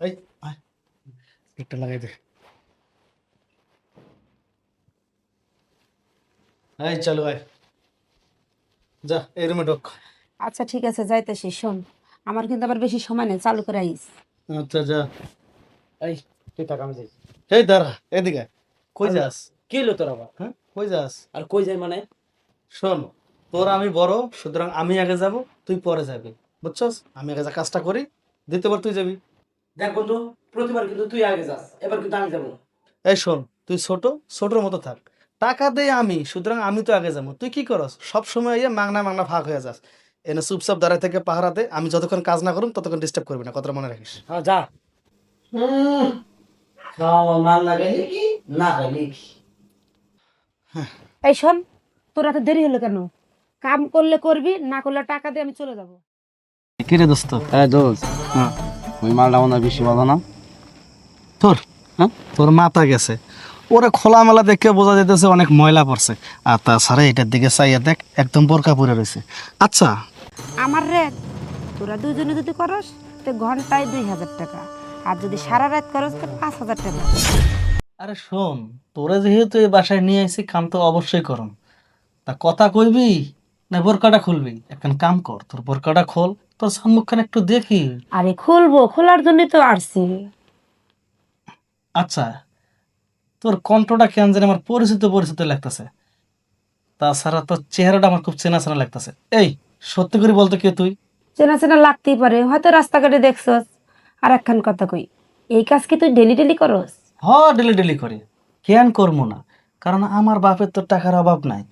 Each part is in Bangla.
এই আয়, স্পিডটা লাগাই দে। এই চালু আয়, যা এই রুমে ঢোক। আচ্ছা ঠিক আছে যাইতেছি। শোন, আমার কিন্তু আবার বেশি সময় নেই, চালু করে আইস। আচ্ছা যা। এই তুই টাকা আমি যাই। এই দাঁড়া, এদিকে আয়। কই যাস? কি হলো তোর আবার? হ্যাঁ, কই যাস? আর কই যাই মানে? শোন, তোর আমি বড়, সুতরাং আমি আগে যাব, তুই পরে যাবি, বুঝছস? আমি আগে যা কাজটা করি, দ্বিতীয়বার তুই যাবি। দেখ বন্ধু, প্রতিবার কিন্তু তুই আগে যাস, এবার কিন্তু আমি যাবো। এই শোন, তুই ছোট, ছোটর মতো থাক। টাকা দেই আমি, সুতরাং আমি তো আগে যাবো। তুই কি করস? সব সময় ইয়ে মাংনা মাংনা ফাঁক হয়ে যাস। এনে চুপচাপ দাঁড়ায় থেকে পাহারা দে, আমি যতক্ষণ কাজ না করুম ততক্ষণ ডিস্টার্ব করবি না, কথাটা মনে রাখিস। হ্যাঁ যা। মাল লাগাইলি কি না খাইলি কি? এই শোন, তোর এত দেরি হলো কেন? কাম করলে করবি, না করলে টাকা দিয়ে আমি চলে যাব। কি রে দোস্ত? হ্যাঁ দোস্ত, হ্যাঁ, ওই মালটা মনে হয় বেশি ভালো না। তোর হ্যাঁ? তোর মাথা গেছে। ওরে খোলামেলা দেখে বোঝা যেতেছে অনেক ময়লা পড়ছে। আর তাছাড়া এটার দিকে চাইয়া দেখ, একদম বোরকা পরে রয়েছে। আচ্ছা, আমার রেট তোরা দুজনে যদি করস তো ঘন্টায় 2000 টাকা, আর যদি সারা রাত করস তো 5000 টাকা। আরে শোন, তোরা যেহেতু এই বাসায় নিয়ে আইছি, কাম তো অবশ্যই করম। তা কথা কইবি না বোরকাটা খুলবি? এখন কাম কর, তোর বোরকাটা খোল, তোর সম্মুখখানে একটু দেখি। আরে খুলবো, খোলার জন্যই তো আসছি। আচ্ছা, তোর কণ্ঠটা কেন জানি আমার পরিচিত পরিচিত লাগতেছে। তাছাড়া তোর চেহারাটা আমার খুব চেনা চেনা লাগতেছে। এই, সত্যি করে বলতো কে তুই? চেনা চেনা লাগতেই পারে, হয়তো রাস্তাঘাটে দেখছস। আর একখান কথা কই, এই কাজ কি তুই ডেলি ডেলি করস? হ, ডেলি ডেলি করি। কেন করবো না? কারণ আমার বাপের তো টাকার অভাব নাই।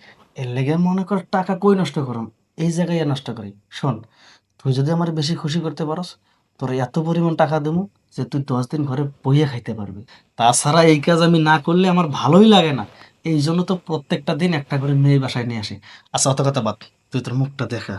এর লেগে মনে কর টাকা কই নষ্ট করুম, এই জায়গায় নষ্ট করি। শোন, তুই যদি আমার বেশি খুশি করতে পারস, তোর এত পরিমাণ টাকা দেবো যে তুই 10 দিন ঘরে বইয়ে খাইতে পারবি। তাছাড়া এই কাজ আমি না করলে আমার ভালোই লাগে না। এই জন্য তো প্রত্যেকটা দিন একটা করে মেয়ে বাসায় নিয়ে আসি। আচ্ছা, অত কথা বাদ, তুই তোর মুখটা দেখা।